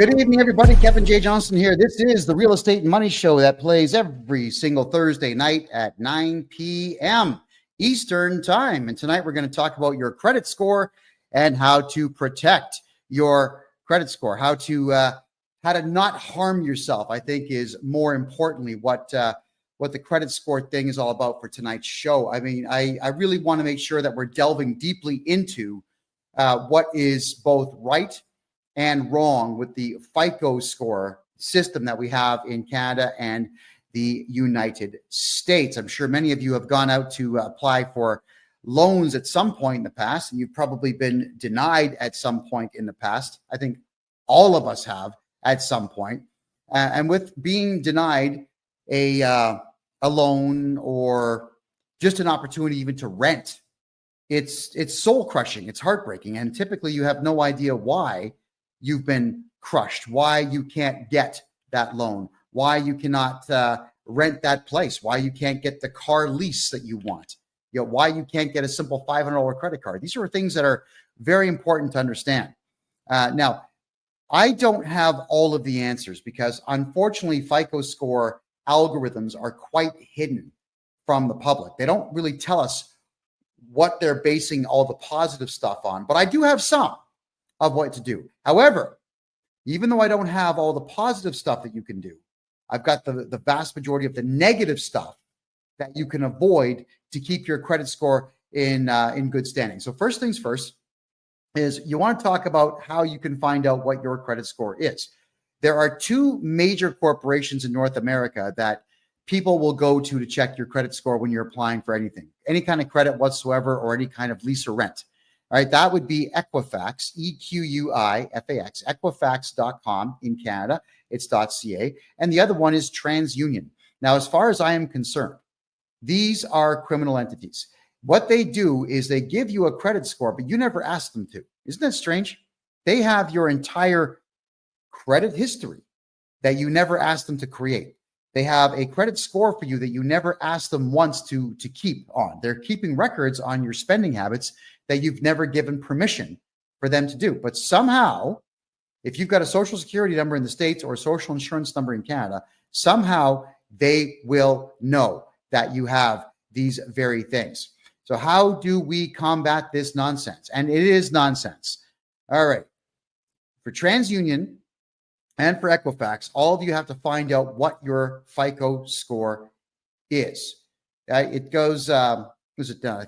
Good evening, everybody. Kevin J. Johnston here. This is the Real Estate and Money Show that plays every single Thursday night at 9 p.m. Eastern Time. And tonight we're going to talk about your credit score and how to protect your credit score, how to not harm yourself. I think is more importantly what the credit score thing is all about for tonight's show. I mean, I really want to make sure that we're delving deeply into what is both right and wrong with the FICO score system that we have in Canada and the United States. I'm sure many of you have gone out to apply for loans at some point in the past, and you've probably been denied at some point in the past. I think all of us have at some point. And with being denied a loan or just an opportunity even to rent, it's soul crushing. It's heartbreaking. And typically you have no idea why you've been crushed, why you can't get that loan, why you cannot rent that place, why you can't get the car lease that you want, why you can't get a simple $500 credit card. These are things that are very important to understand. Now, I don't have all of the answers because unfortunately, FICO score algorithms are quite hidden from the public. They don't really tell us what they're basing all the positive stuff on, but I do have some of what to do. However, even though I don't have all the positive stuff that you can do, I've got the vast majority of the negative stuff that you can avoid to keep your credit score in good standing. So first things first is you want to talk about how you can find out what your credit score is. There are two major corporations in North America that people will go to check your credit score when you're applying for anything, any kind of credit whatsoever, or any kind of lease or rent. All right, that would be Equifax, EQUIFAX, Equifax.com in Canada. It's .ca. And the other one is TransUnion. Now, as far as I am concerned, these are criminal entities. What they do is they give you a credit score, but you never ask them to. Isn't that strange? They have your entire credit history that you never asked them to create. They have a credit score for you that you never asked them once to keep on. They're keeping records on your spending habits that you've never given permission for them to do. But somehow, if you've got a social security number in the States or a social insurance number in Canada, somehow they will know that you have these very things. So how do we combat this nonsense? And it is nonsense. All right. For TransUnion and for Equifax, all of you have to find out what your FICO score is. It goes, I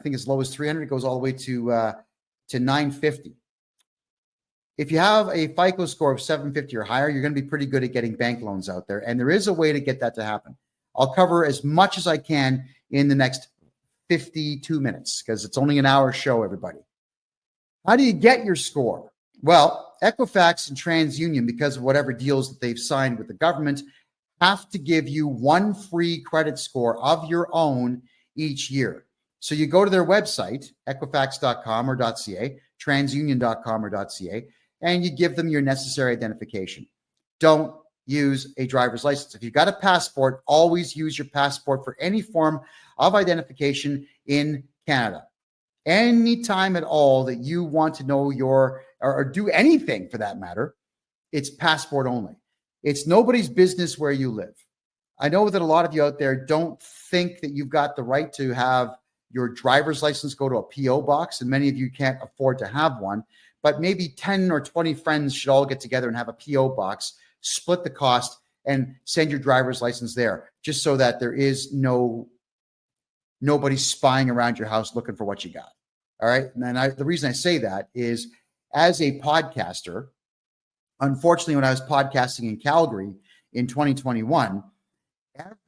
think as low as 300, it goes all the way to 950. If you have a FICO score of 750 or higher, you're going to be pretty good at getting bank loans out there. And there is a way to get that to happen. I'll cover as much as I can in the next 52 minutes because it's only an hour show, everybody. How do you get your score? Well, Equifax and TransUnion, because of whatever deals that they've signed with the government, have to give you one free credit score of your own each year. So you go to their website, equifax.com or .ca, transunion.com or .ca, and you give them your necessary identification. Don't use a driver's license. If you've got a passport, always use your passport for any form of identification in Canada. Anytime at all that you want to know or do anything for that matter, it's passport only. It's nobody's business where you live. I know that a lot of you out there don't think that you've got the right to have your driver's license go to a PO box, and many of you can't afford to have one, but maybe 10 or 20 friends should all get together and have a PO box, split the cost, and send your driver's license there, just so that there is nobody spying around your house looking for what you got. All right. And the reason I say that is as a podcaster, unfortunately, when I was podcasting in Calgary in 2021,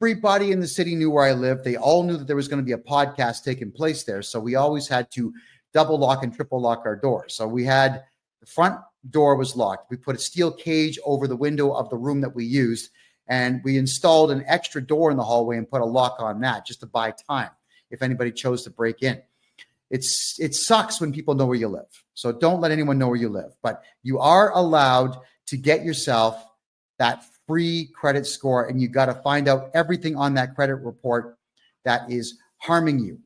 everybody in the city knew where I lived. They all knew that there was going to be a podcast taking place there. So we always had to double lock and triple lock our doors. So we had the front door was locked. We put a steel cage over the window of the room that we used, and we installed an extra door in the hallway and put a lock on that just to buy time if anybody chose to break in. It sucks when people know where you live. So don't let anyone know where you live. But you are allowed to get yourself that free credit score, and you got to find out everything on that credit report that is harming you.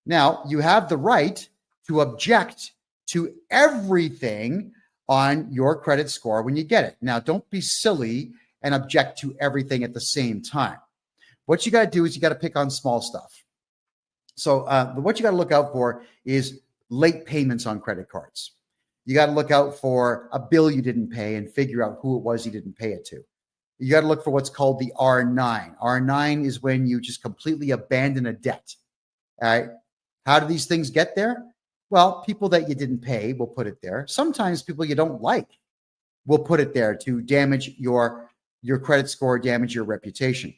Now, you have the right to object to everything on your credit score when you get it. Now, don't be silly and object to everything at the same time. What you got to do is you got to pick on small stuff. So what you got to look out for is late payments on credit cards. You got to look out for a bill you didn't pay and figure out who it was you didn't pay it to. You got to look for what's called the R9. R9 is when you just completely abandon a debt. All right. How do these things get there? Well, people that you didn't pay will put it there. Sometimes people you don't like will put it there to damage your credit score, damage your reputation.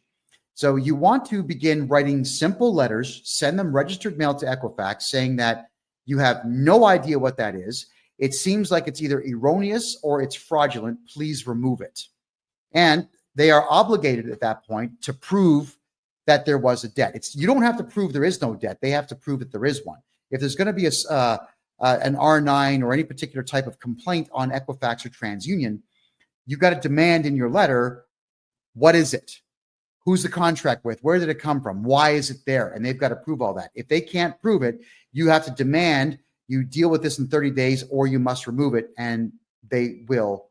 So you want to begin writing simple letters, send them registered mail to Equifax saying that you have no idea what that is. It seems like it's either erroneous or it's fraudulent. Please remove it. And they are obligated at that point to prove that there was a debt. You don't have to prove there is no debt. They have to prove that there is one. If there's going to be an R9 or any particular type of complaint on Equifax or TransUnion, you've got to demand in your letter, what is it? Who's the contract with? Where did it come from? Why is it there? And they've got to prove all that. If they can't prove it, you have to demand you deal with this in 30 days or you must remove it, and they will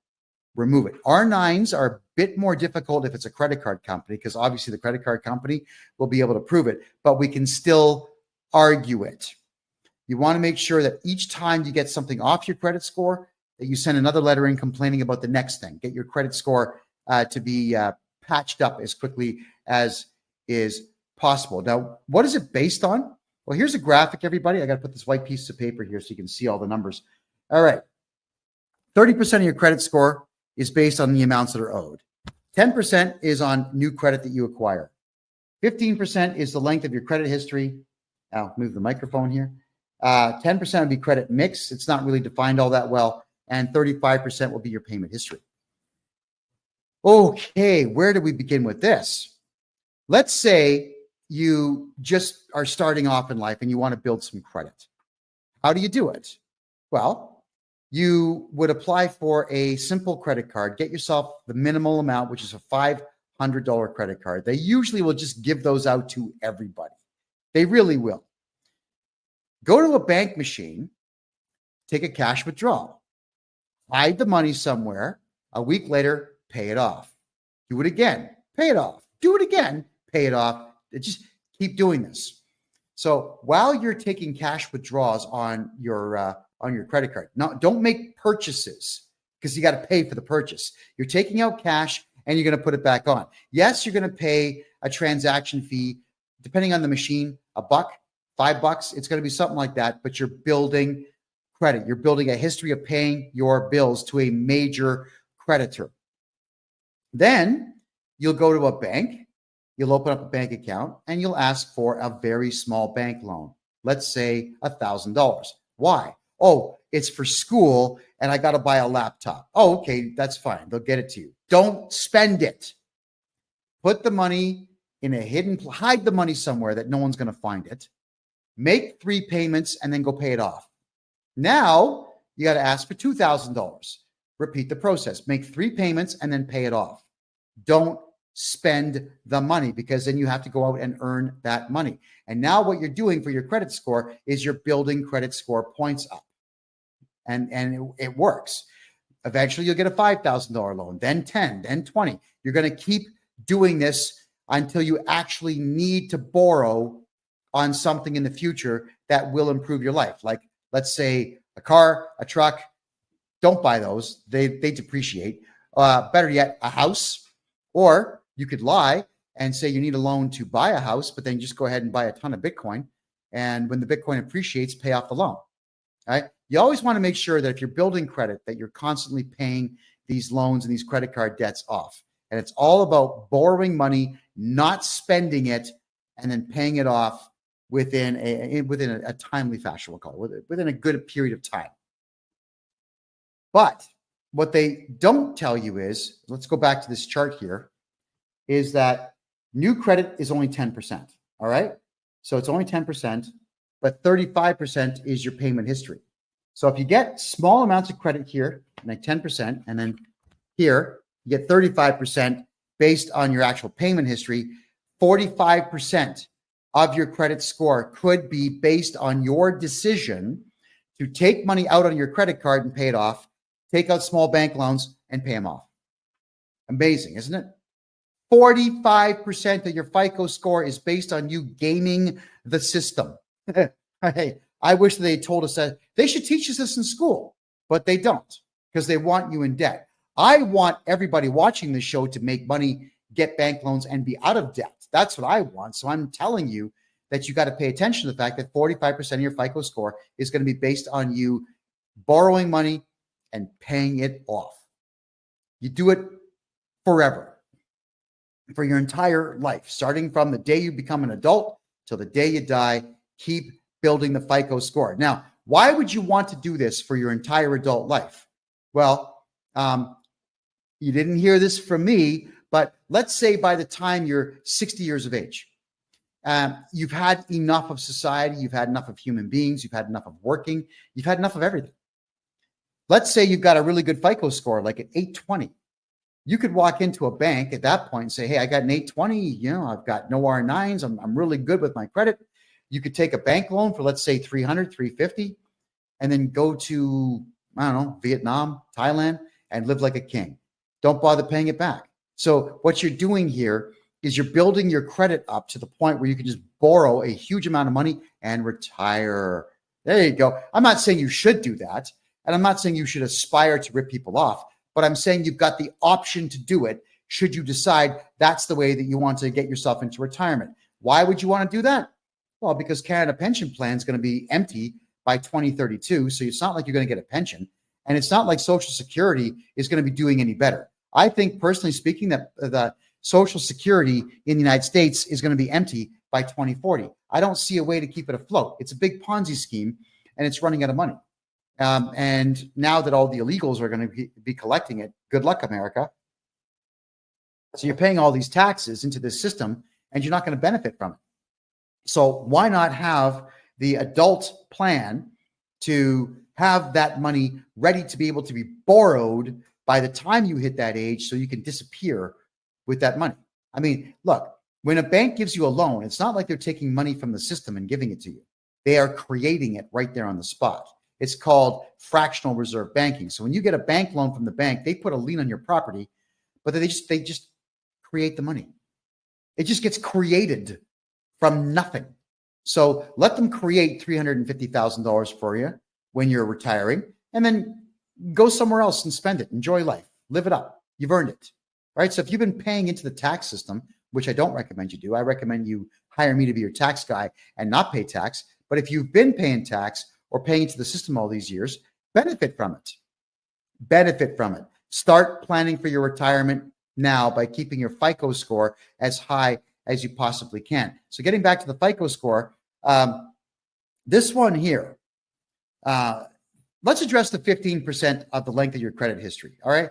remove it. R9s are a bit more difficult if it's a credit card company, because obviously the credit card company will be able to prove it, but we can still argue it. You want to make sure that each time you get something off your credit score, that you send another letter in complaining about the next thing. Get your credit score to be patched up as quickly as is possible. Now, what is it based on? Well, here's a graphic, everybody. I got to put this white piece of paper here so you can see all the numbers. All right. 30% of your credit score is based on the amounts that are owed. 10% is on new credit that you acquire. 15% is the length of your credit history. I'll move the microphone here. 10% would be credit mix. It's not really defined all that well. And 35% will be your payment history. Okay, where do we begin with this? Let's say you just are starting off in life and you want to build some credit. How do you do it? Well, you would apply for a simple credit card, get yourself the minimal amount, which is a $500 credit card. They usually will just give those out to everybody. They really will. Go to a bank machine, take a cash withdrawal, hide the money somewhere. A week later, pay it off. Do it again, pay it off. Do it again, pay it off. Just keep doing this. So while you're taking cash withdrawals on your credit card, now don't make purchases because you got to pay for the purchase. You're taking out cash and you're going to put it back on. Yes, you're going to pay a transaction fee, depending on the machine, $1, $5. It's going to be something like that, but you're building credit. You're building a history of paying your bills to a major creditor. Then you'll go to a bank, you'll open up a bank account, and you'll ask for a very small bank loan. Let's say $1,000. Why? Oh, it's for school and I got to buy a laptop. Oh, okay, that's fine. They'll get it to you. Don't spend it. Put the money in a hidden, hide the money somewhere that no one's going to find it. Make 3 payments and then go pay it off. Now you got to ask for $2,000. Repeat the process. Make 3 payments and then pay it off. Don't spend the money because then you have to go out and earn that money. And now what you're doing for your credit score is you're building credit score points up. And it works. Eventually you'll get a $5,000 loan, then 10, then 20. You're going to keep doing this until you actually need to borrow on something in the future that will improve your life. Like, let's say a car, a truck. Don't buy those. They depreciate. Better yet, a house. Or you could lie and say you need a loan to buy a house, but then just go ahead and buy a ton of Bitcoin. And when the Bitcoin appreciates, pay off the loan. All right. You always want to make sure that if you're building credit, that you're constantly paying these loans and these credit card debts off. And it's all about borrowing money, not spending it, and then paying it off within a timely fashion, we'll call it, within a good period of time. But what they don't tell you is, let's go back to this chart here, is that new credit is only 10%. All right. So it's only 10%, but 35% is your payment history. So if you get small amounts of credit here, like 10%, and then here, you get 35% based on your actual payment history, 45% of your credit score could be based on your decision to take money out on your credit card and pay it off, take out small bank loans, and pay them off. Amazing, isn't it? 45% of your FICO score is based on you gaming the system. Hey, I wish they told us that. They should teach us this in school, but they don't, because they want you in debt. I want everybody watching this show to make money, get bank loans, and be out of debt. That's what I want. So I'm telling you that you got to pay attention to the fact that 45% of your FICO score is going to be based on you borrowing money and paying it off. You do it forever, for your entire life, starting from the day you become an adult till the day you die. Keep building the FICO score. Now, why would you want to do this for your entire adult life? Well, you didn't hear this from me, but let's say by the time you're 60 years of age, you've had enough of society, you've had enough of human beings, you've had enough of working, you've had enough of everything. Let's say you've got a really good FICO score, like an 820. You could walk into a bank at that point and say, hey, I got an 820, I've got no R9s, I'm really good with my credit. You could take a bank loan for, let's say, 300, 350, and then go to, I don't know, Vietnam, Thailand, and live like a king. Don't bother paying it back. So what you're doing here is you're building your credit up to the point where you can just borrow a huge amount of money and retire. There you go. I'm not saying you should do that, and I'm not saying you should aspire to rip people off, but I'm saying you've got the option to do it should you decide that's the way that you want to get yourself into retirement. Why would you want to do that? Well, because Canada Pension Plan is going to be empty by 2032, so it's not like you're going to get a pension, and it's not like Social Security is going to be doing any better. I think, personally speaking, that the Social Security in the United States is going to be empty by 2040. I don't see a way to keep it afloat. It's a big Ponzi scheme, and it's running out of money. And now that all the illegals are going to be collecting it, good luck, America. So you're paying all these taxes into this system, and you're not going to benefit from it. So why not have the adult plan to have that money ready to be able to be borrowed by the time you hit that age, so you can disappear with that money? I mean, look, when a bank gives you a loan, it's not like they're taking money from the system and giving it to you. They are creating it right there on the spot. It's called fractional reserve banking. So when you get a bank loan from the bank, they put a lien on your property, but they just create the money. It just gets created from nothing. So let them create $350,000 for you when you're retiring, and then go somewhere else and spend it. Enjoy life. Live it up. You've earned it. Right? So if you've been paying into the tax system, which I don't recommend you do, I recommend you hire me to be your tax guy and not pay tax. But if you've been paying tax or paying into the system all these years, benefit from it. Benefit from it. Start planning for your retirement now by keeping your FICO score as high as you possibly can. So getting back to the FICO score, this one here, let's address the 15% of the length of your credit history. All right.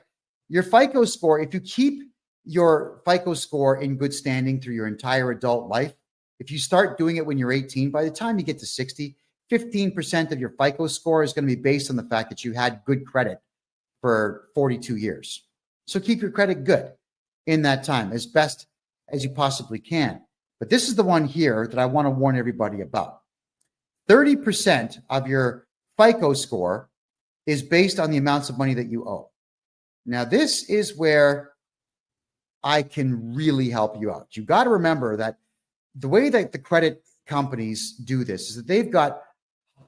Your FICO score, if you keep your FICO score in good standing through your entire adult life, if you start doing it when you're 18, by the time you get to 60, 15% of your FICO score is going to be based on the fact that you had good credit for 42 years. So keep your credit good in that time as best as you possibly can. But this is the one here that I want to warn everybody about. 30% of your FICO score is based on the amounts of money that you owe. Now, this is where I can really help you out. You got to remember that the way that the credit companies do this is that they've got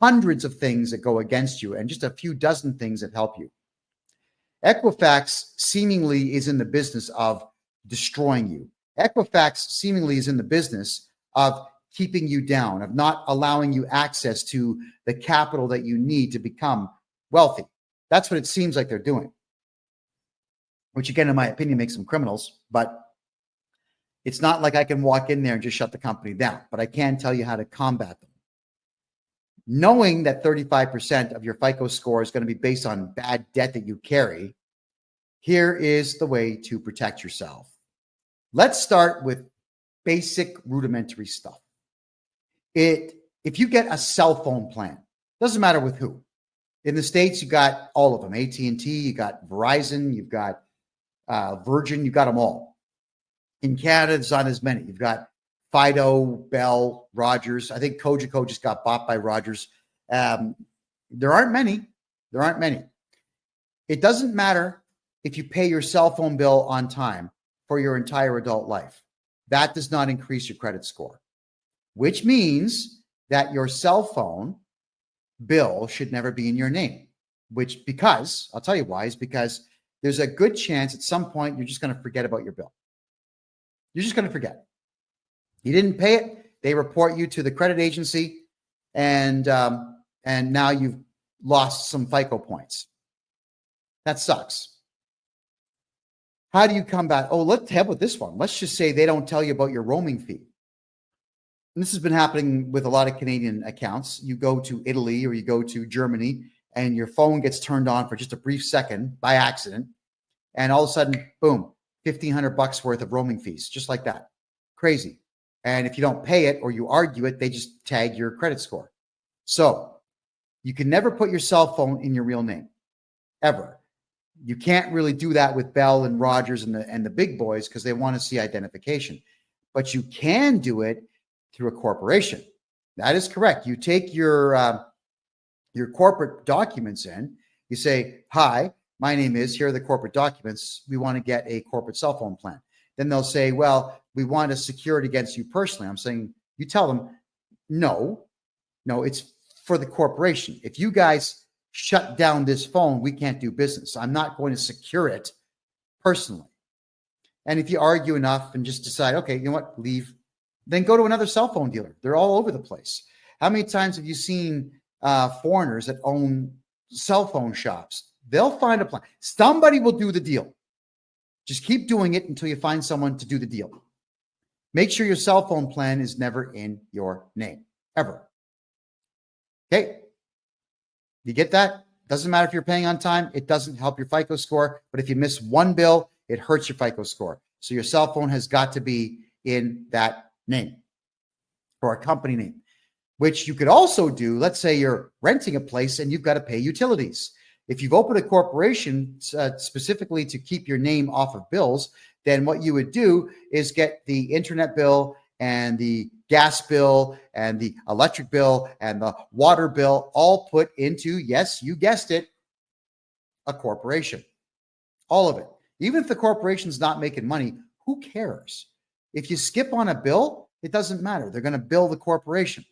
hundreds of things that go against you and just a few dozen things that help you. Equifax seemingly is in the business of destroying you. Equifax seemingly is in the business of keeping you down, of not allowing you access to the capital that you need to become wealthy. That's what it seems like they're doing, which again, in my opinion, makes them criminals. But it's not like I can walk in there and just shut the company down, but I can tell you how to combat them. Knowing that 35% of your FICO score is going to be based on bad debt that you carry, here is the way to protect yourself. Let's start with basic rudimentary stuff. If you get a cell phone plan, doesn't matter with who. In the States, you got all of them. AT&T, you got Verizon, you've got Virgin, you got them all. In Canada, there's not as many. You've got Fido, Bell, Rogers. I think Cogeco just got bought by Rogers. There aren't many. It doesn't matter if you pay your cell phone bill on time for your entire adult life. That does not increase your credit score, which means that your cell phone bill should never be in your name, because I'll tell you why, is because there's a good chance at some point you're just going to forget about your bill. You're just going to forget. You didn't pay it. They report you to the credit agency, and now you've lost some FICO points. That sucks. How do you come back? Oh, let's have with this one. Let's just say they don't tell you about your roaming fee. And this has been happening with a lot of Canadian accounts. You go to Italy or you go to Germany and your phone gets turned on for just a brief second by accident. And all of a sudden, boom, $1,500 worth of roaming fees, just like that. Crazy. And if you don't pay it or you argue it, they just tag your credit score. So you can never put your cell phone in your real name, ever. You can't really do that with Bell and Rogers and the big boys because they want to see identification. But you can do it through a corporation. That is correct. You take your corporate documents in. You say, "Hi, my name is, here are the corporate documents. We want to get a corporate cell phone plan." Then they'll say, "Well, we want to secure it against you personally." I'm saying, you tell them, no, it's for the corporation. If you guys shut down this phone, we can't do business. I'm not going to secure it personally. And if you argue enough and just decide, okay, you know what, leave, then go to another cell phone dealer. They're all over the place. How many times have you seen foreigners that own cell phone shops? They'll find a plan. Somebody will do the deal. Just keep doing it until you find someone to do the deal. Make sure your cell phone plan is never in your name, ever. Okay? You get that? Doesn't matter if you're paying on time. It doesn't help your FICO score. But if you miss one bill, it hurts your FICO score. So your cell phone has got to be in that name or a company name, which you could also do. Let's say you're renting a place and you've got to pay utilities. If you've opened a corporation specifically to keep your name off of bills, then what you would do is get the internet bill and the gas bill and the electric bill and the water bill all put into, yes, you guessed it, a corporation. All of it. Even if the corporation's not making money, who cares? If you skip on a bill, it doesn't matter. They're going to bill the corporation.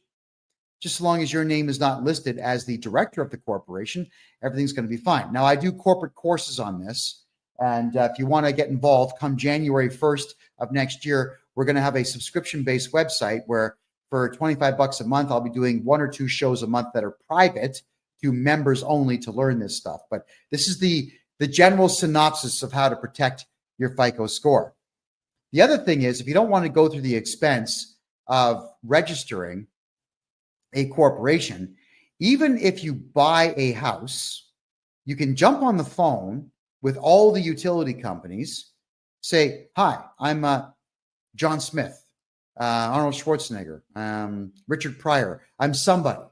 Just as long as your name is not listed as the director of the corporation, everything's going to be fine. Now, I do corporate courses on this. And if you want to get involved, come January 1st of next year, we're going to have a subscription-based website where for $25 a month, I'll be doing 1 or 2 shows a month that are private to members only to learn this stuff. But this is the general synopsis of how to protect your FICO score. The other thing is, if you don't want to go through the expense of registering a corporation, even if you buy a house, you can jump on the phone with all the utility companies, say, "Hi, I'm John Smith, Arnold Schwarzenegger, Richard Pryor. I'm somebody.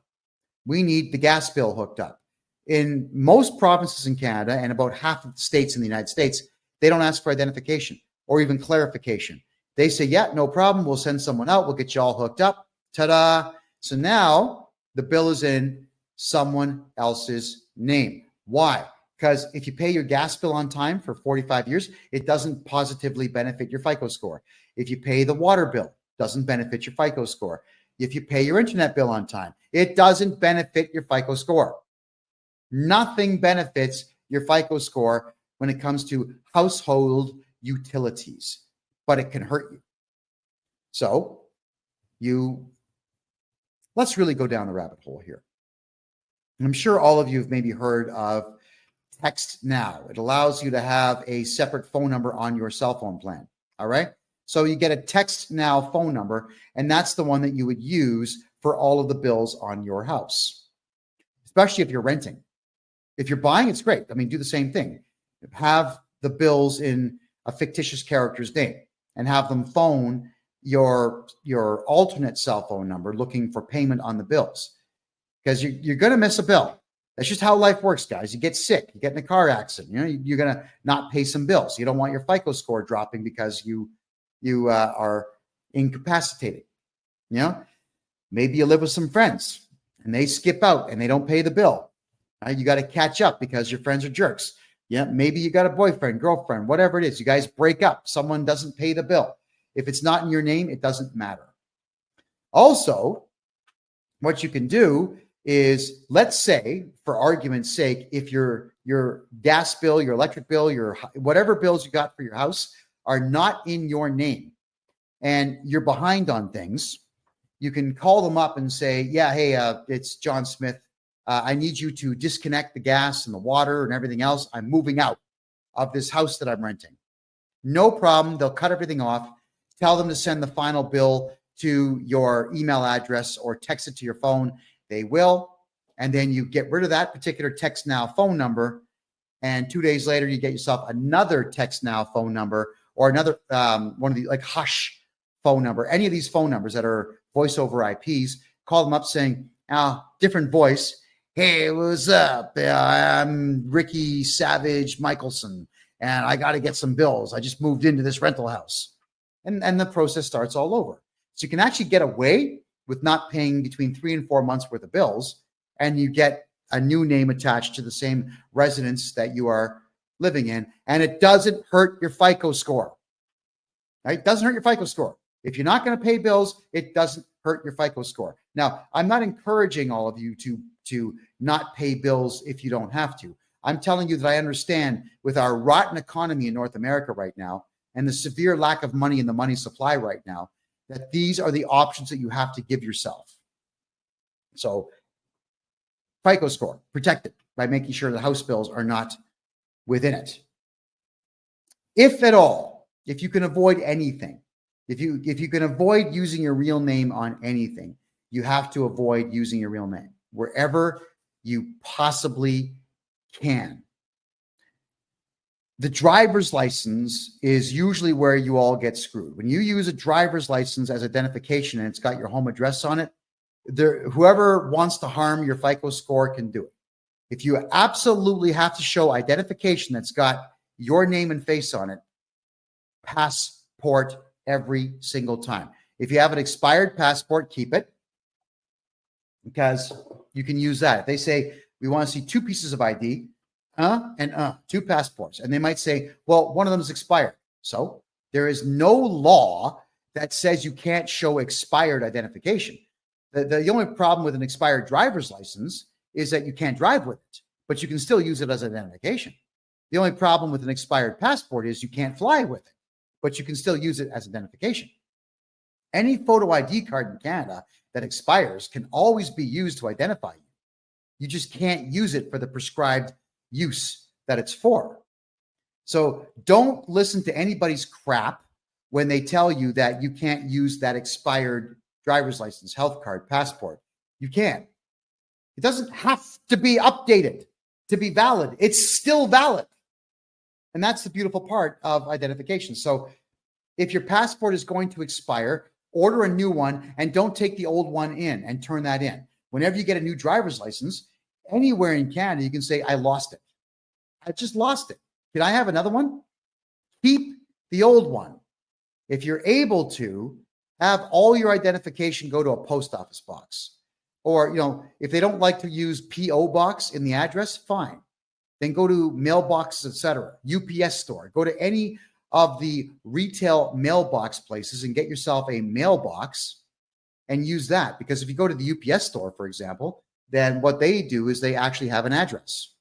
We need the gas bill hooked up." In most provinces in Canada and about half of the states in the United States, they don't ask for identification or even clarification. They say, "Yeah, no problem. We'll send someone out. We'll get you all hooked up." Ta-da. So now the bill is in someone else's name. Why? Because if you pay your gas bill on time for 45 years, it doesn't positively benefit your FICO score. If you pay the water bill, it doesn't benefit your FICO score. If you pay your internet bill on time, it doesn't benefit your FICO score. Nothing benefits your FICO score when it comes to household utilities, but it can hurt you. So let's really go down the rabbit hole here. I'm sure all of you have maybe heard of Text Now. It allows you to have a separate phone number on your cell phone plan. All right. So you get a Text Now phone number, and that's the one that you would use for all of the bills on your house, especially if you're renting. If you're buying, it's great. I mean, do the same thing. Have the bills in a fictitious character's name and have them phone your alternate cell phone number looking for payment on the bills, because you're going to miss a bill. That's just how life works, guys. You get sick, you get in a car accident, you're going to not pay some bills. You don't want your FICO score dropping because you are incapacitated. Maybe you live with some friends and they skip out and they don't pay the bill. You got to catch up because your friends are jerks. Yeah, maybe you got a boyfriend, girlfriend, whatever it is. You guys break up. Someone doesn't pay the bill. If it's not in your name, it doesn't matter. Also, what you can do is, let's say, for argument's sake, if your gas bill, your electric bill, your whatever bills you got for your house are not in your name and you're behind on things, you can call them up and say, yeah, hey, it's John Smith. I need you to disconnect the gas and the water and everything else. I'm moving out of this house that I'm renting. No problem. They'll cut everything off. Tell them to send the final bill to your email address or text it to your phone. They will. And then you get rid of that particular Text Now phone number. And 2 days later, you get yourself another Text Now phone number or another one of the like Hush phone number. Any of these phone numbers that are voice over IPs, call them up saying, different voice. Hey, what's up? I'm Ricky Savage Michelson, and I got to get some bills. I just moved into this rental house. And the process starts all over. So you can actually get away with not paying between 3 and 4 months worth of bills, and you get a new name attached to the same residence that you are living in, and it doesn't hurt your FICO score. Right? It doesn't hurt your FICO score. If you're not going to pay bills, it doesn't hurt your FICO score. Now, I'm not encouraging all of you to not pay bills if you don't have to. I'm telling you that I understand with our rotten economy in North America right now and the severe lack of money in the money supply right now, that these are the options that you have to give yourself. So FICO score, protect it by making sure the house bills are not within it. If at all, if you can avoid anything, if you can avoid using your real name on anything, you have to avoid using your real name wherever you possibly can. The driver's license is usually where you all get screwed. When you use a driver's license as identification and it's got your home address on it, whoever wants to harm your FICO score can do it. If you absolutely have to show identification that's got your name and face on it, passport every single time. If you have an expired passport, keep it, because you can use that. If they say, we want to see 2 pieces of ID, 2 passports, and they might say, well, one of them is expired. So there is no law that says you can't show expired identification. The only problem with an expired driver's license is that you can't drive with it, but you can still use it as identification. The only problem with an expired passport is you can't fly with it, but you can still use it as identification. Any photo ID card in Canada that expires can always be used to identify you. You just can't use it for the prescribed use that it's for. So don't listen to anybody's crap when they tell you that you can't use that expired driver's license, health card, passport. You can. It doesn't have to be updated to be valid. It's still valid. And that's the beautiful part of identification. So if your passport is going to expire, order a new one and don't take the old one in and turn that in. Whenever you get a new driver's license, anywhere in Canada, you can say, I lost it. I just lost it. Can I have another one? Keep the old one. If you're able to, have all your identification go to a post office box. Or, if they don't like to use P.O. box in the address, fine. Then go to mailboxes, etc. UPS store. Go to any of the retail mailbox places and get yourself a mailbox and use that. Because if you go to the UPS store, for example, then what they do is they actually have an address.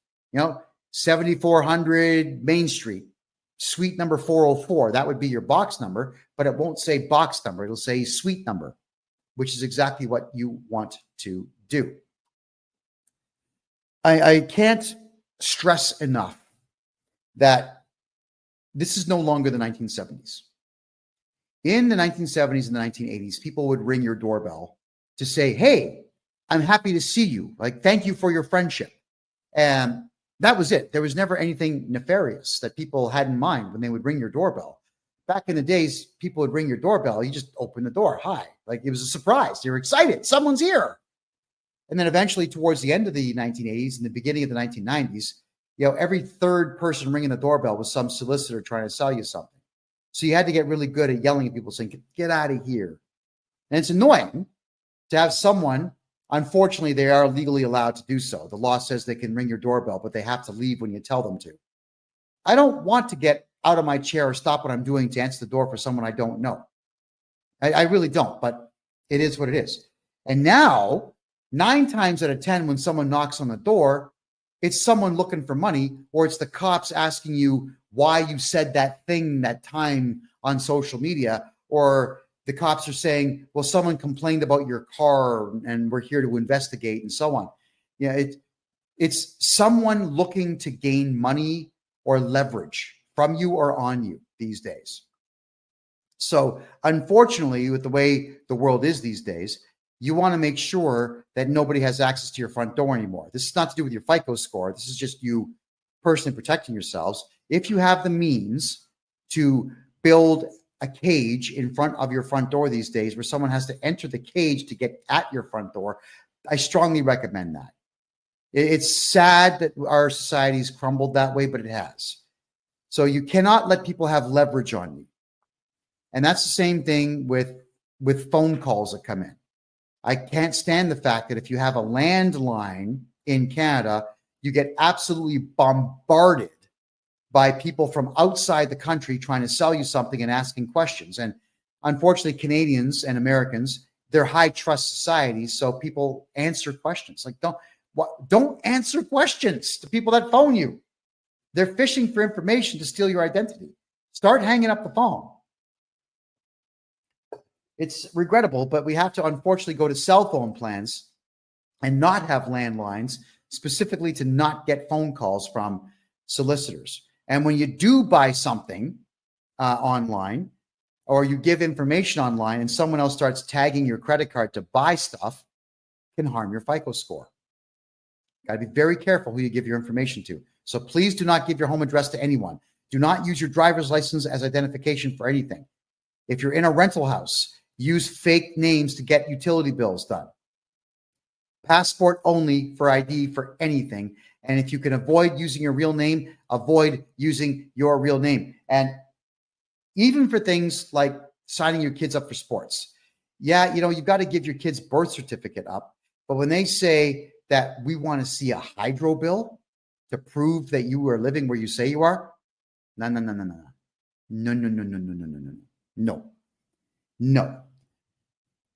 7400 Main Street, suite number 404. That would be your box number, but it won't say box number. It'll say suite number, which is exactly what you want to do. I can't stress enough that this is no longer the 1970s. In the 1970s and the 1980s, people would ring your doorbell to say, hey, I'm happy to see you. Like, thank you for your friendship. And that was it. There was never anything nefarious that people had in mind when they would ring your doorbell. Back in the days, people would ring your doorbell. You just open the door. Hi. Like, it was a surprise. You're excited. Someone's here. And then eventually towards the end of the 1980s and the beginning of the 1990s, every third person ringing the doorbell was some solicitor trying to sell you something. So you had to get really good at yelling at people saying, get out of here. And it's annoying to have someone, unfortunately, they are legally allowed to do so. The law says they can ring your doorbell, but they have to leave when you tell them to. I don't want to get out of my chair or stop what I'm doing to answer the door for someone I don't know. I really don't, but it is what it is. And now, 9 times out of 10, when someone knocks on the door, it's someone looking for money, or it's the cops asking you why you said that thing that time on social media, or the cops are saying, well, someone complained about your car and we're here to investigate, and so on. Yeah, it's someone looking to gain money or leverage from you or on you these days. So unfortunately, with the way the world is these days, you want to make sure that nobody has access to your front door anymore. This is not to do with your FICO score. This is just you personally protecting yourselves. If you have the means to build a cage in front of your front door these days where someone has to enter the cage to get at your front door, I strongly recommend that. It's sad that our society's crumbled that way, but it has. So you cannot let people have leverage on you. And that's the same thing with phone calls that come in. I can't stand the fact that if you have a landline in Canada, you get absolutely bombarded by people from outside the country trying to sell you something and asking questions. And unfortunately, Canadians and Americans, they're high trust societies, so people answer questions. Like, don't answer questions to people that phone you. They're fishing for information to steal your identity. Start hanging up the phone. It's regrettable, but we have to unfortunately go to cell phone plans and not have landlines, specifically to not get phone calls from solicitors. And when you do buy something online, or you give information online and someone else starts tagging your credit card to buy stuff, it can harm your FICO score. Got to be very careful who you give your information to. So please do not give your home address to anyone. Do not use your driver's license as identification for anything. If you're in a rental house, use fake names to get utility bills done. Passport only for ID for anything. And if you can avoid using your real name, avoid using your real name. And even for things like signing your kids up for sports. Yeah, you've got to give your kid's birth certificate up. But when they say that we want to see a hydro bill to prove that you are living where you say you are, no.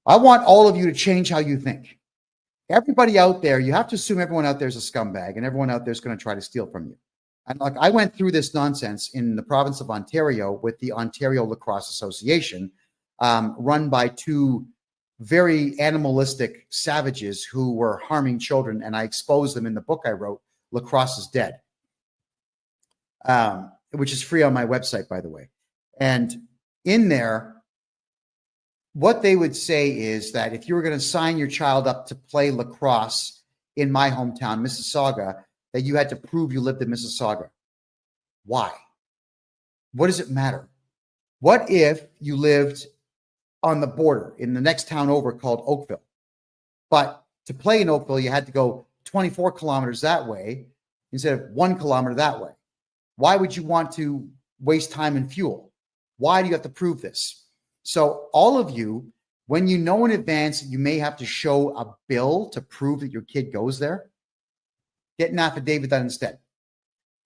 I want all of you to change how you think. Everybody out there, you have to assume everyone out there is a scumbag and everyone out there is going to try to steal from you. And like, I went through this nonsense in the province of Ontario with the Ontario Lacrosse Association, run by 2 very animalistic savages who were harming children. And I exposed them in the book I wrote, Lacrosse is Dead, which is free on my website, by the way. And in there, what they would say is that if you were going to sign your child up to play lacrosse in my hometown, Mississauga, that you had to prove you lived in Mississauga. Why? What does it matter? What if you lived on the border in the next town over called Oakville? But to play in Oakville, you had to go 24 kilometers that way instead of 1 kilometer that way. Why would you want to waste time and fuel? Why do you have to prove this? So all of you, when you know in advance that you may have to show a bill to prove that your kid goes there, get an affidavit done instead.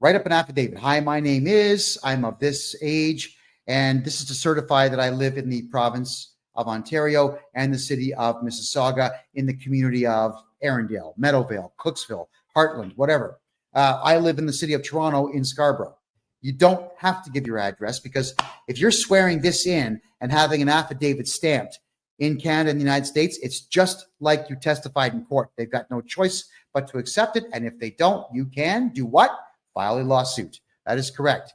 Write up an affidavit. Hi, my name is, I'm of this age, and this is to certify that I live in the province of Ontario and the city of Mississauga in the community of Arundel, Meadowvale, Cooksville, Heartland, whatever. I live in the city of Toronto in Scarborough. You don't have to give your address, because if you're swearing this in and having an affidavit stamped in Canada and the United States, it's just like you testified in court. They've got no choice but to accept it. And if they don't, you can do what? File a lawsuit. That is correct.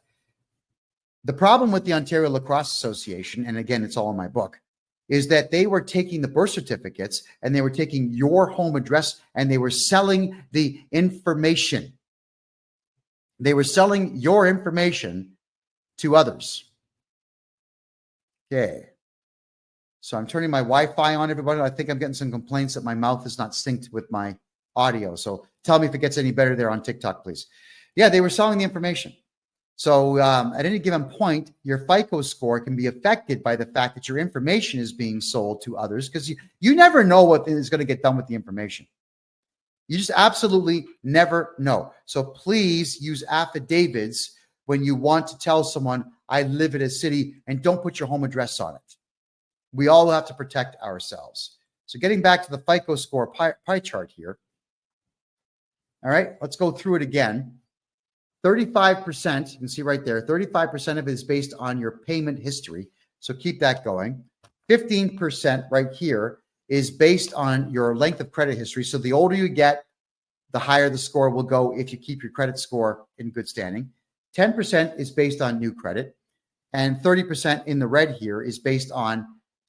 The problem with the Ontario Lacrosse Association, and again, it's all in my book, is that they were taking the birth certificates and they were taking your home address and they were selling the information. They were selling your information to others. Okay. So I'm turning my Wi-Fi on, everybody. I think I'm getting some complaints that my mouth is not synced with my audio. So tell me if it gets any better there on TikTok, please. Yeah, they were selling the information. So at any given point, your FICO score can be affected by the fact that your information is being sold to others, because you never know what is going to get done with the information. You just absolutely never know. So please use affidavits when you want to tell someone, I live in a city, and don't put your home address on it. We all have to protect ourselves. So getting back to the FICO score pie chart here. All right, let's go through it again. 35%, you can see right there, 35% of it is based on your payment history. So keep that going. 15% right here is based on your length of credit history. So the older you get, the higher the score will go if you keep your credit score in good standing. 10% is based on new credit. And 30% in the red here is based on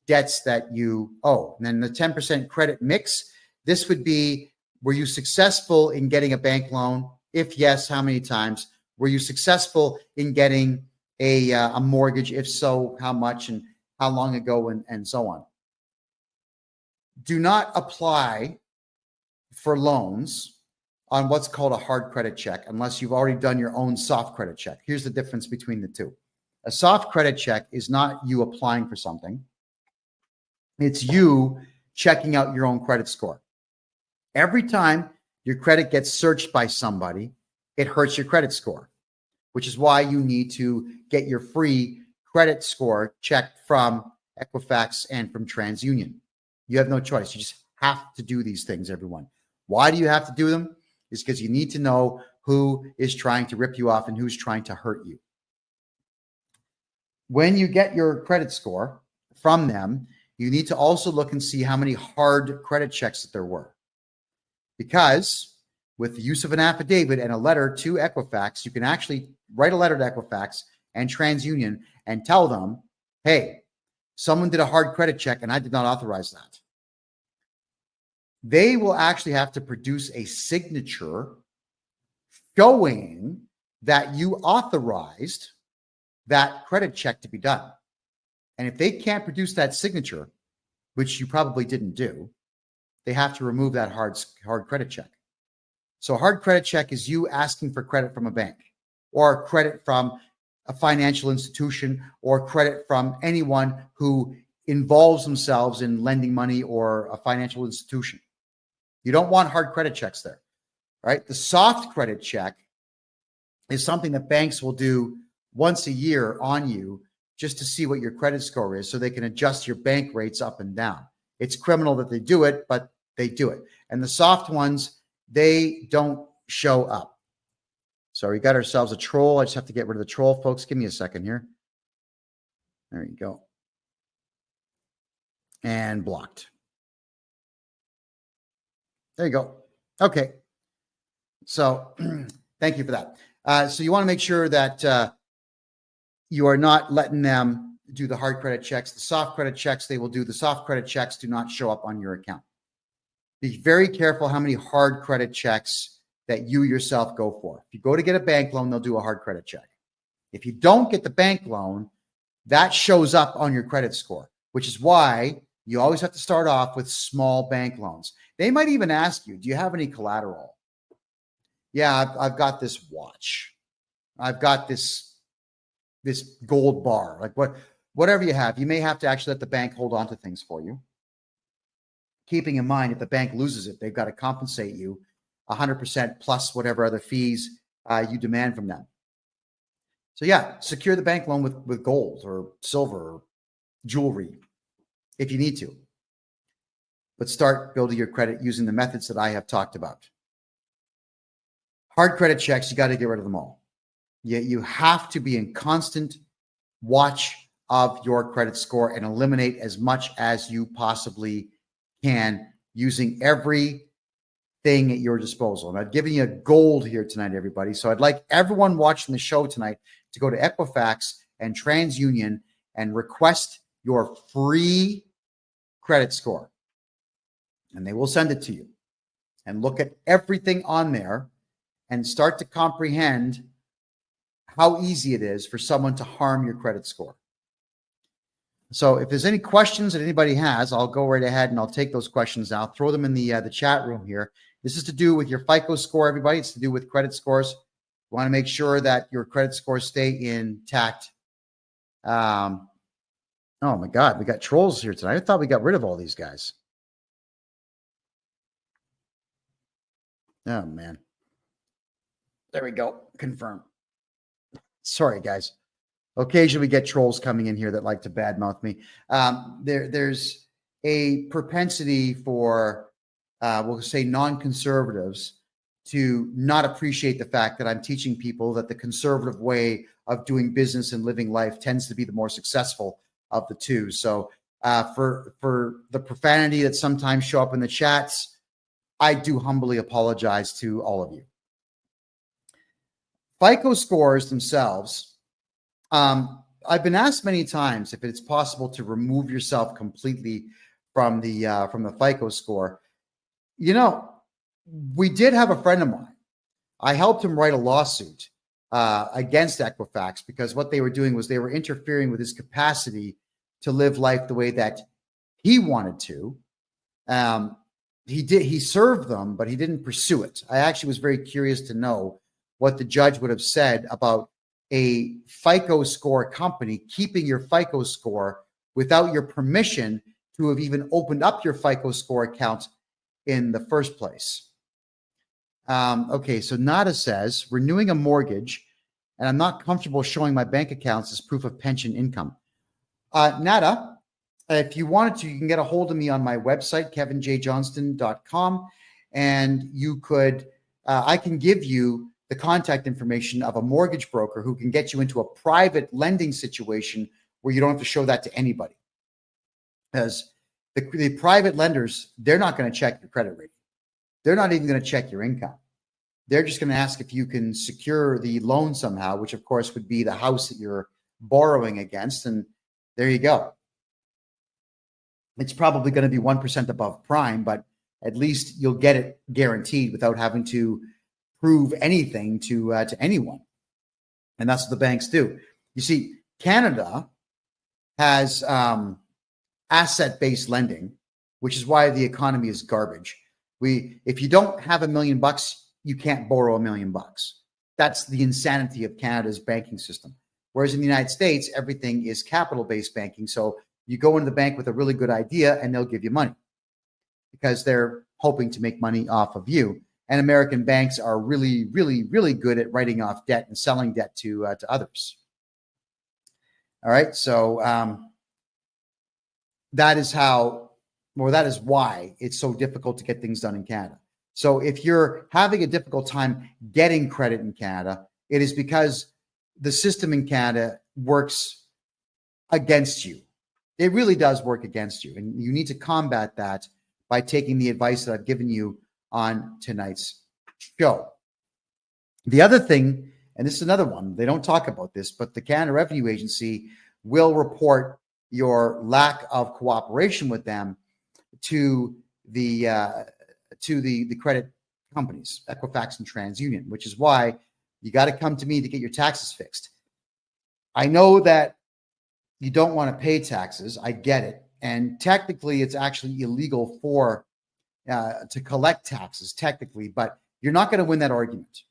debts that you owe. And then the 10% credit mix, this would be, were you successful in getting a bank loan? If yes, how many times? Were you successful in getting a mortgage? If so, how much and how long ago, and so on. Do not apply for loans on what's called a hard credit check unless you've already done your own soft credit check. Here's the difference between the two. A soft credit check is not you applying for something. It's you checking out your own credit score. Every time your credit gets searched by somebody, it hurts your credit score, which is why you need to get your free credit score checked from Equifax and from TransUnion. You have no choice. You just have to do these things, everyone. Why do you have to do them? It's because you need to know who is trying to rip you off and who's trying to hurt you. When you get your credit score from them, you need to also look and see how many hard credit checks that there were. Because with the use of an affidavit and a letter to Equifax, you can actually write a letter to Equifax and TransUnion and tell them, hey, someone did a hard credit check and I did not authorize that. They will actually have to produce a signature showing that you authorized that credit check to be done. And if they can't produce that signature, which you probably didn't do, they have to remove that hard credit check. So a hard credit check is you asking for credit from a bank or credit from a financial institution or credit from anyone who involves themselves in lending money or a financial institution. You don't want hard credit checks there, right? The soft credit check is something that banks will do once a year on you just to see what your credit score is so they can adjust your bank rates up and down. It's criminal that they do it, but they do it. And the soft ones, they don't show up. So we got ourselves a troll. I just have to get rid of the troll, folks. Give me a second here. There you go. And blocked. There you go. Okay. So thank you for that. So you want to make sure that you are not letting them do the hard credit checks. The soft credit checks, they will do. The soft credit checks do not show up on your account. Be very careful how many hard credit checks that you yourself go for. If you go to get a bank loan, they'll do a hard credit check. If you don't get the bank loan, that shows up on your credit score, which is why you always have to start off with small bank loans. They might even ask you, do you have any collateral? Yeah, I've got this watch. I've got this gold bar, like whatever you have. You may have to actually let the bank hold on to things for you. Keeping in mind, if the bank loses it, they've got to compensate you 100% plus whatever other fees you demand from them. So yeah, secure the bank loan with gold or silver or jewelry if you need to. But start building your credit using the methods that I have talked about. Hard credit checks, you got to get rid of them all. You have to be in constant watch of your credit score and eliminate as much as you possibly can using everything at your disposal. And I've given you a gold here tonight, everybody. So I'd like everyone watching the show tonight to go to Equifax and TransUnion and request your free credit score. And they will send it to you. And look at everything on there and start to comprehend how easy it is for someone to harm your credit score. So if there's any questions that anybody has, I'll go right ahead and I'll take those questions now. Throw them in the chat room here. This is to do with your FICO score, everybody. It's to do with credit scores. You want to make sure that your credit scores stay intact. Oh my God, we got trolls here tonight. I thought we got rid of all these guys. Oh man. There we go. Confirm. Sorry, guys. Occasionally we get trolls coming in here that like to badmouth me. There's a propensity for, we'll say, non-conservatives to not appreciate the fact that I'm teaching people that the conservative way of doing business and living life tends to be the more successful of the two. So for the profanity that sometimes show up in the chats, I do humbly apologize to all of you. FICO scores themselves, I've been asked many times if it's possible to remove yourself completely from the FICO score. You know, we did have a friend of mine. I helped him write a lawsuit against Equifax because what they were doing was they were interfering with his capacity to live life the way that he wanted to. He served them, but he didn't pursue it. I actually was very curious to know what the judge would have said about a FICO score company keeping your FICO score without your permission to have even opened up your FICO score account in the first place. Okay, so Nada says, renewing a mortgage, and I'm not comfortable showing my bank accounts as proof of pension income. Nada, if you wanted to, you can get a hold of me on my website, kevinjjohnston.com, and you could, I can give you the contact information of a mortgage broker who can get you into a private lending situation where you don't have to show that to anybody. Because the private lenders, they're not going to check your credit rating. They're not even going to check your income. They're just going to ask if you can secure the loan somehow, which of course would be the house that you're borrowing against. And there you go. It's probably going to be 1% above prime, but at least you'll get it guaranteed without having to prove anything to anyone. And that's what the banks do. You see, Canada has asset-based lending, which is why the economy is garbage. If you don't have $1 million, you can't borrow $1 million. That's the insanity of Canada's banking system. Whereas in the United States, everything is capital-based banking. So you go into the bank with a really good idea and they'll give you money because they're hoping to make money off of you. And American banks are really, really, really good at writing off debt and selling debt to others. All right. So that is why it's so difficult to get things done in Canada. So if you're having a difficult time getting credit in Canada, it is because the system in Canada works against you. It really does work against you. And you need to combat that by taking the advice that I've given you on tonight's show. The other thing, and this is another one, they don't talk about this, but the Canada Revenue Agency will report your lack of cooperation with them to the credit companies, Equifax and TransUnion, which is why you got to come to me to get your taxes fixed. I know that you don't want to pay taxes. I get it. And technically, it's actually illegal to collect taxes, technically, but you're not going to win that argument.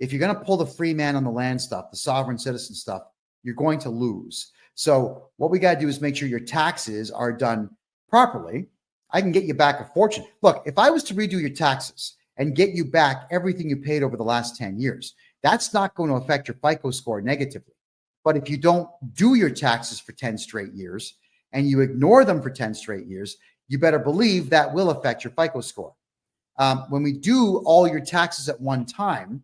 If you're going to pull the free man on the land stuff, the sovereign citizen stuff, you're going to lose. So what we got to do is make sure your taxes are done properly. I can get you back a fortune. Look, if I was to redo your taxes and get you back everything you paid over the last 10 years, that's not going to affect your FICO score negatively. But if you don't do your taxes for 10 straight years and you ignore them for 10 straight years, you better believe that will affect your FICO score. When we do all your taxes at one time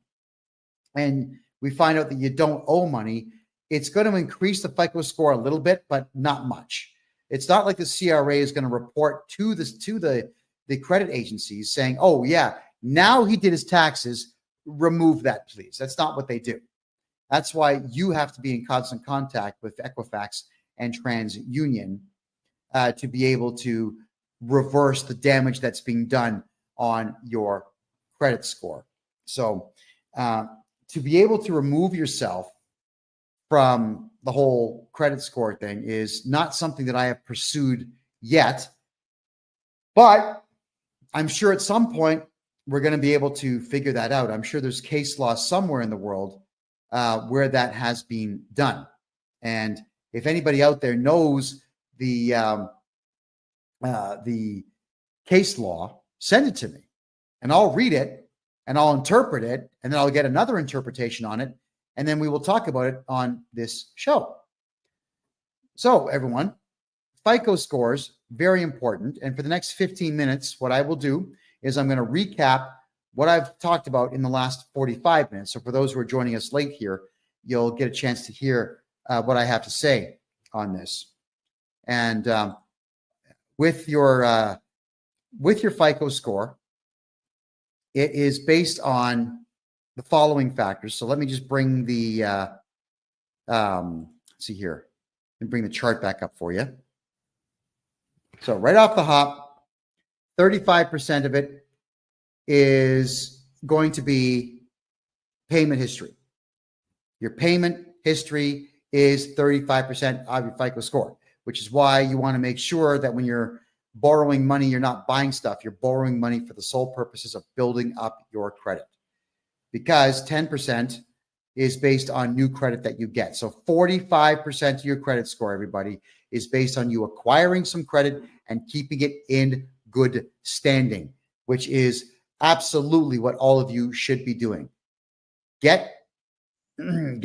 and we find out that you don't owe money, it's going to increase the FICO score a little bit, but not much. It's not like the CRA is going to report to the credit agencies saying, oh, yeah, now he did his taxes, remove that, please. That's not what they do. That's why you have to be in constant contact with Equifax and TransUnion to be able to reverse the damage that's being done on your credit score. So to be able to remove yourself from the whole credit score thing is not something that I have pursued yet, but I'm sure at some point we're going to be able to figure that out. I'm sure there's case law somewhere in the world where that has been done. And if anybody out there knows the case law, send it to me and I'll read it and I'll interpret it and then I'll get another interpretation on it and then we will talk about it on this show. So everyone, FICO scores, very important. And for the next 15 minutes, what I will do is I'm going to recap what I've talked about in the last 45 minutes. So for those who are joining us late here, you'll get a chance to hear what I have to say on this. And with your FICO score, it is based on the following factors. So let me just bring the let's see here, and bring the chart back up for you. So right off the hop, 35% of it is going to be payment history. Your payment history is 35% of your FICO score, which is why you want to make sure that when you're borrowing money, you're not buying stuff. You're borrowing money for the sole purposes of building up your credit, because 10% is based on new credit that you get. So 45% of your credit score, everybody, is based on you acquiring some credit and keeping it in good standing, which is absolutely what all of you should be doing. Get what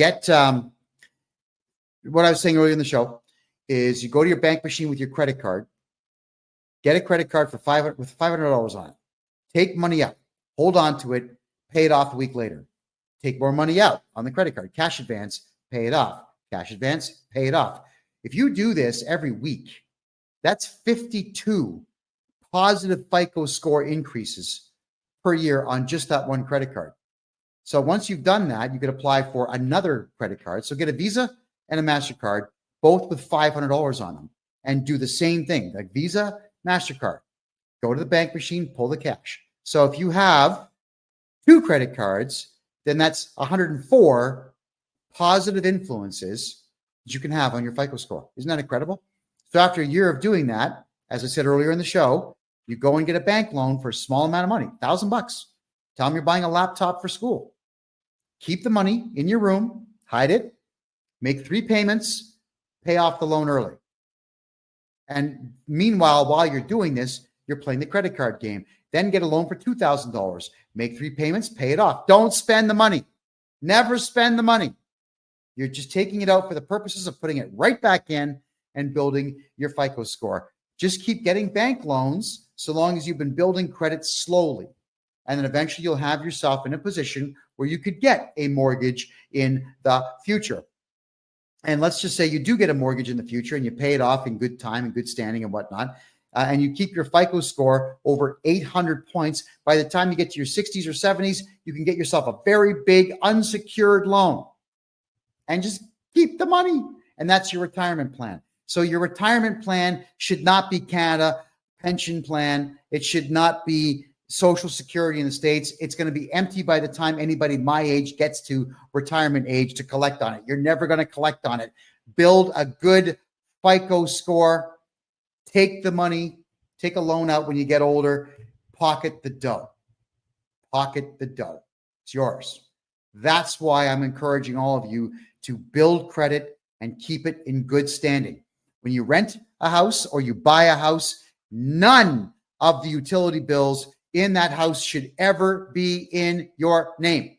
I was saying earlier in the show is you go to your bank machine with your credit card, get a credit card for $500 on it, take money out, hold on to it, pay it off a week later. Take more money out on the credit card, cash advance, pay it off, cash advance, pay it off. If you do this every week, that's 52 positive FICO score increases per year on just that one credit card. So once you've done that, you could apply for another credit card. So get a Visa and a MasterCard, both with $500 on them, and do the same thing, like Visa, MasterCard. Go to the bank machine, pull the cash. So if you have 2 credit cards, then that's 104 positive influences that you can have on your FICO score. Isn't that incredible? So after a year of doing that, as I said earlier in the show, you go and get a bank loan for a small amount of money, $1,000. Tell them you're buying a laptop for school. Keep the money in your room, hide it, make 3 payments, pay off the loan early. And meanwhile, while you're doing this, you're playing the credit card game. Then get a loan for $2,000. Make 3 payments, pay it off. Don't spend the money. Never spend the money. You're just taking it out for the purposes of putting it right back in and building your FICO score. Just keep getting bank loans so long as you've been building credit slowly. And then eventually you'll have yourself in a position where you could get a mortgage in the future. And let's just say you do get a mortgage in the future and you pay it off in good time and good standing and whatnot. And you keep your FICO score over 800 points. By the time you get to your 60s or 70s, you can get yourself a very big unsecured loan and just keep the money. And that's your retirement plan. So your retirement plan should not be Canada pension plan. It should not be Social Security in the States. It's going to be empty by the time anybody my age gets to retirement age to collect on it. You're never going to collect on it. Build a good FICO score. Take the money, take a loan out when you get older, pocket the dough. Pocket the dough. It's yours. That's why I'm encouraging all of you to build credit and keep it in good standing. When you rent a house or you buy a house, none of the utility bills in that house should ever be in your name.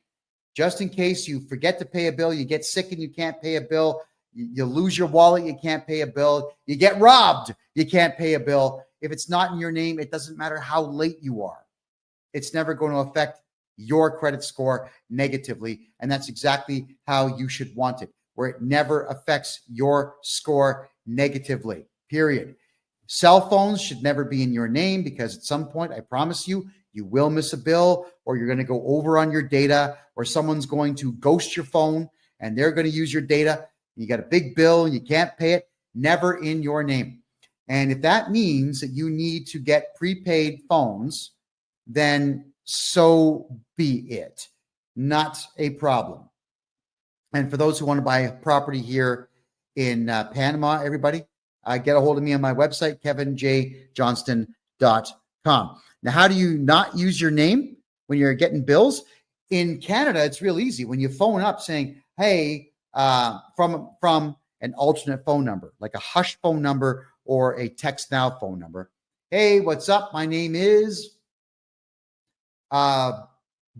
Just in case you forget to pay a bill, you get sick and you can't pay a bill, you lose your wallet, you can't pay a bill, you get robbed, you can't pay a bill. If it's not in your name, it doesn't matter how late you are. It's never going to affect your credit score negatively. And that's exactly how you should want it, where it never affects your score negatively, period. Cell phones should never be in your name because at some point, I promise you, you will miss a bill or you're going to go over on your data or someone's going to ghost your phone and they're going to use your data. You got a big bill and you can't pay it, never in your name. And if that means that you need to get prepaid phones, then so be it. Not a problem. And for those who want to buy a property here in Panama, everybody, get a hold of me on my website, kevinjjohnston.com. Now, how do you not use your name when you're getting bills? In Canada, it's real easy. When you phone up saying, hey, from an alternate phone number, like a hush phone number or a text now phone number. Hey, what's up? My name is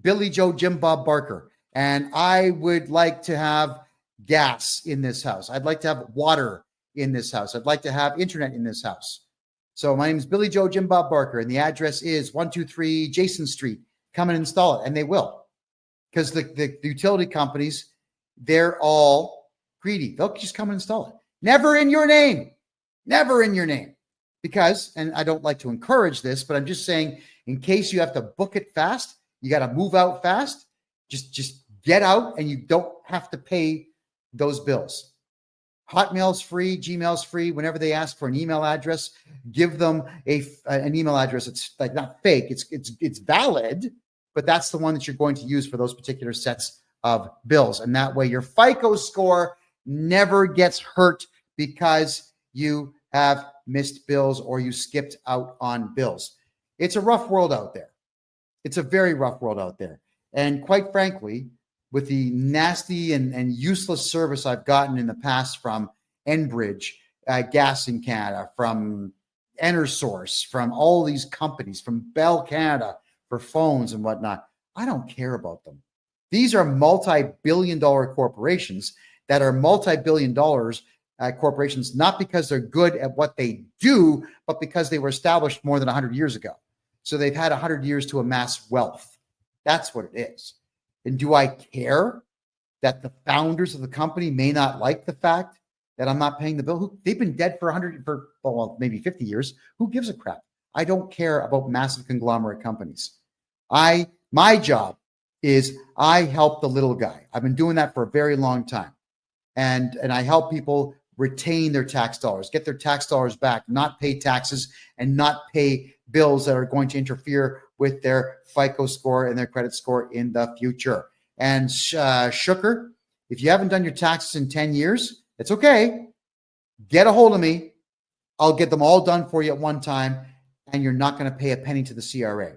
Billy Joe Jim Bob Barker. and I would like to have gas in this house. I'd like to have water in this house. I'd like to have internet in this house. So my name is Billy Joe Jim Bob Barker, and the address is 123 Jason Street. Come and install it, and they will, because the utility companies, they're all greedy. They'll just come and install it. Never in your name. Never in your name. Because, and I don't like to encourage this, but I'm just saying, in case you have to book it fast, you got to move out fast, just get out, and you don't have to pay those bills. Hotmail's free, Gmail's free. Whenever they ask for an email address, give them an email address. It's like not fake. It's valid, but that's the one that you're going to use for those particular sets of bills. And that way your FICO score never gets hurt because you have missed bills or you skipped out on bills. It's a rough world out there. It's a very rough world out there. And quite frankly, with the nasty and useless service I've gotten in the past from Enbridge, Gas in Canada, from EnerSource, from all these companies, from Bell Canada for phones and whatnot, I don't care about them. These are multi-billion-dollar corporations that are multi-billion dollars corporations, not because they're good at what they do, but because they were established more than 100 years ago. So they've had 100 years to amass wealth. That's what it is. And do I care that the founders of the company may not like the fact that I'm not paying the bill? They've been dead for maybe 50 years. Who gives a crap? I don't care about massive conglomerate companies. My job is I help the little guy. I've been doing that for a very long time. And I help people retain their tax dollars, get their tax dollars back, not pay taxes and not pay bills that are going to interfere with their FICO score and their credit score in the future. And Shooker, if you haven't done your taxes in 10 years, it's okay. Get a hold of me. I'll get them all done for you at one time, and you're not going to pay a penny to the CRA.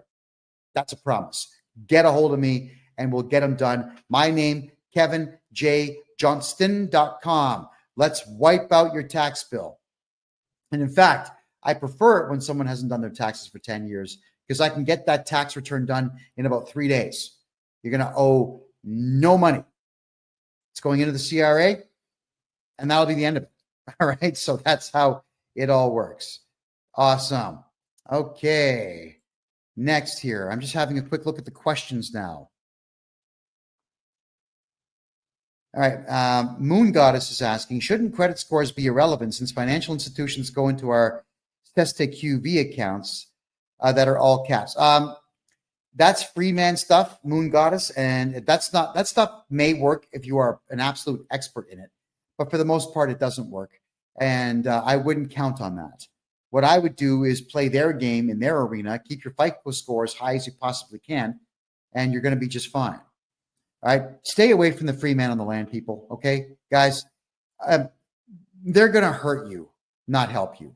That's a promise. Get a hold of me, and we'll get them done. My name, KevinJJohnston.com. Let's wipe out your tax bill. And in fact, I prefer it when someone hasn't done their taxes for 10 years because I can get that tax return done in about 3 days. You're going to owe no money. It's going into the CRA, and that'll be the end of it. All right. So that's how it all works. Awesome. Okay. Next here, I'm just having a quick look at the questions now. All right. Moon Goddess is asking, shouldn't credit scores be irrelevant since financial institutions go into our QV accounts that are all caps? That's free man stuff, Moon Goddess, and that stuff may work if you are an absolute expert in it, but for the most part, it doesn't work, and I wouldn't count on that. What I would do is play their game in their arena, keep your FICO score as high as you possibly can, and you're going to be just fine. All right, stay away from the free man on the land, people. Okay, guys, they're going to hurt you, not help you.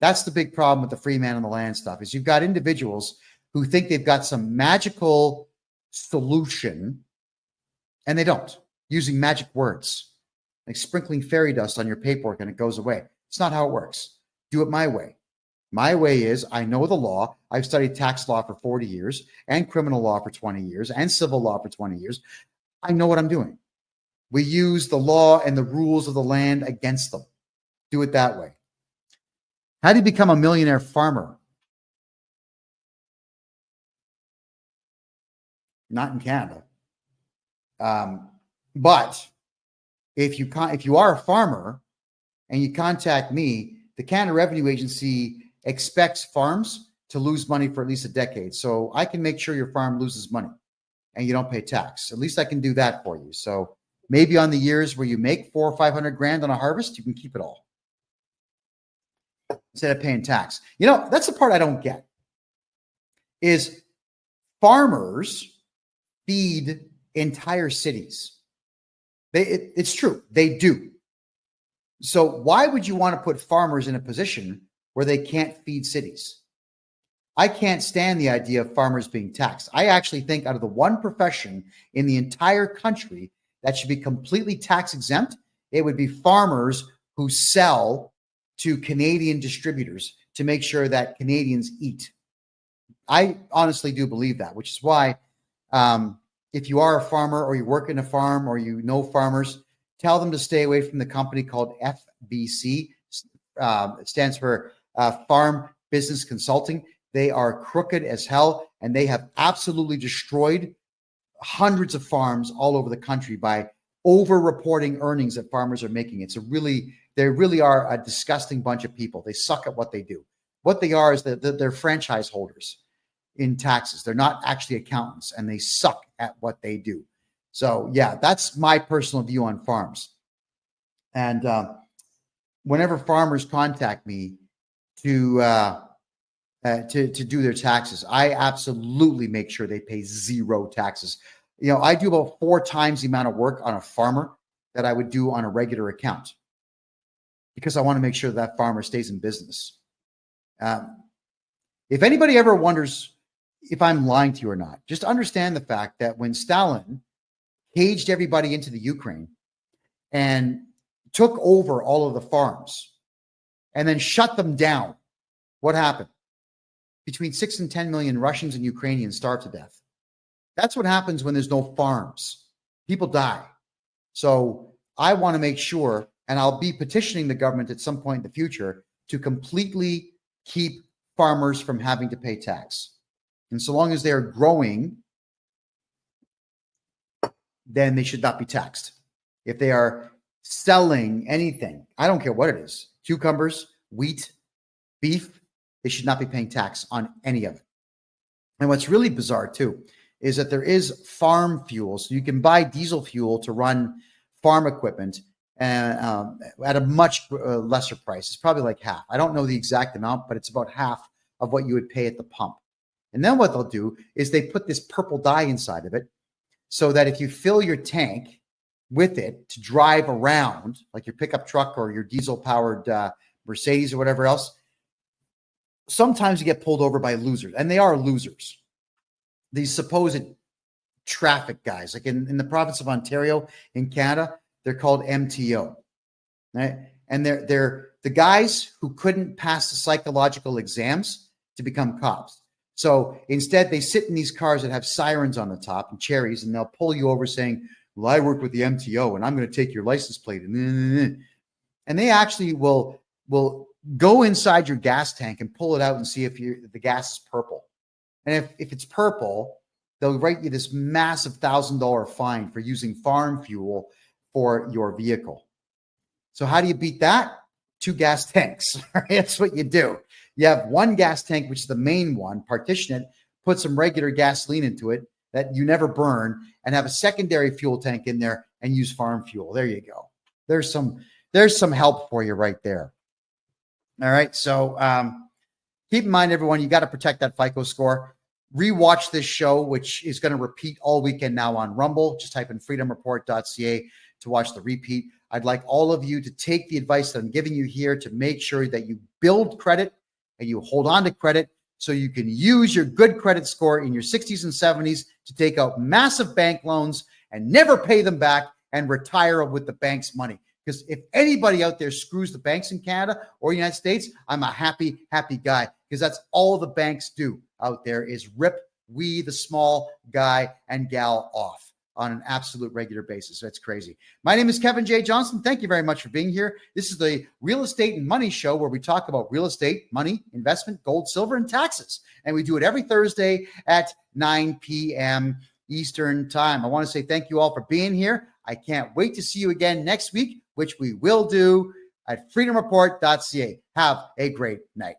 That's the big problem with the free man on the land stuff is you've got individuals who think they've got some magical solution, and they don't, using magic words, like sprinkling fairy dust on your paperwork and it goes away. It's not how it works. Do it my way. My way is I know the law. I've studied tax law for 40 years and criminal law for 20 years and civil law for 20 years. I know what I'm doing. We use the law and the rules of the land against them. Do it that way. How do you become a millionaire farmer? Not in Canada. But if you are a farmer and you contact me, the Canada Revenue Agency expects farms to lose money for at least a decade. So I can make sure your farm loses money and you don't pay tax. At least I can do that for you. So maybe on the years where you make $400,000 or $500,000 on a harvest, you can keep it all instead of paying tax. You know, that's the part I don't get is farmers feed entire cities. It's true. They do. So why would you want to put farmers in a position where they can't feed cities? I can't stand the idea of farmers being taxed. I actually think out of the one profession in the entire country that should be completely tax exempt, it would be farmers who sell to Canadian distributors to make sure that Canadians eat. I honestly do believe that, which is why if you are a farmer or you work in a farm or you know farmers, tell them to stay away from the company called FBC. It stands for Farm Business Consulting. They are crooked as hell, and they have absolutely destroyed hundreds of farms all over the country by over-reporting earnings that farmers are making. They really are a disgusting bunch of people. They suck at what they do. What they are is that they're franchise holders in taxes. They're not actually accountants, and they suck at what they do. So yeah, that's my personal view on farms. And whenever farmers contact me to do their taxes, I absolutely make sure they pay zero taxes. I do about 4 times the amount of work on a farmer that I would do on a regular account, because I want to make sure that farmer stays in business. If anybody ever wonders if I'm lying to you or not, just understand the fact that when Stalin caged everybody into the Ukraine and took over all of the farms and then shut them down, what happened? Between 6 and 10 million Russians and Ukrainians starved to death. That's what happens when there's no farms. People die. So I want to make sure, and I'll be petitioning the government at some point in the future to completely keep farmers from having to pay tax. And so long as they're growing, then they should not be taxed. If they are selling anything, I don't care what it is, cucumbers, wheat, beef, they should not be paying tax on any of it. And what's really bizarre too is that there is farm fuel. So you can buy diesel fuel to run farm equipment at a much lesser price. It's probably like half. I don't know the exact amount, but it's about half of what you would pay at the pump. And then what they'll do is they put this purple dye inside of it so that if you fill your tank with it to drive around, like your pickup truck or your diesel-powered Mercedes or whatever else, sometimes you get pulled over by losers, and they are losers. These supposed traffic guys, like in the province of Ontario in Canada, they're called MTO, right? And they're the guys who couldn't pass the psychological exams to become cops. So instead, they sit in these cars that have sirens on the top and cherries, and they'll pull you over saying, well, I work with the MTO, and I'm going to take your license plate. And they actually will go inside your gas tank and pull it out and see if the gas is purple. And if it's purple, they'll write you this massive $1,000 fine for using farm fuel for your vehicle. So how do you beat that? 2 gas tanks. That's what you do. You have 1 gas tank, which is the main one, partition it, put some regular gasoline into it that you never burn, and have a secondary fuel tank in there and use farm fuel. There you go. There's some help for you right there. All right. So keep in mind, everyone, you got to protect that FICO score. Rewatch this show, which is going to repeat all weekend now on Rumble. Just type in freedomreport.ca to watch the repeat. I'd like all of you to take the advice that I'm giving you here to make sure that you build credit and you hold on to credit so you can use your good credit score in your 60s and 70s to take out massive bank loans and never pay them back and retire with the bank's money. Because if anybody out there screws the banks in Canada or the United States, I'm a happy guy, because that's all the banks do out there is rip we, the small guy and gal, off on an absolute regular basis. That's crazy. My name is Kevin J. Johnston. Thank you very much for being here. This is the Real Estate and Money Show, where we talk about real estate, money, investment, gold, silver, and taxes. And we do it every Thursday at 9 p.m. Eastern Time. I want to say thank you all for being here. I can't wait to see you again next week, which we will do at freedomreport.ca. Have a great night.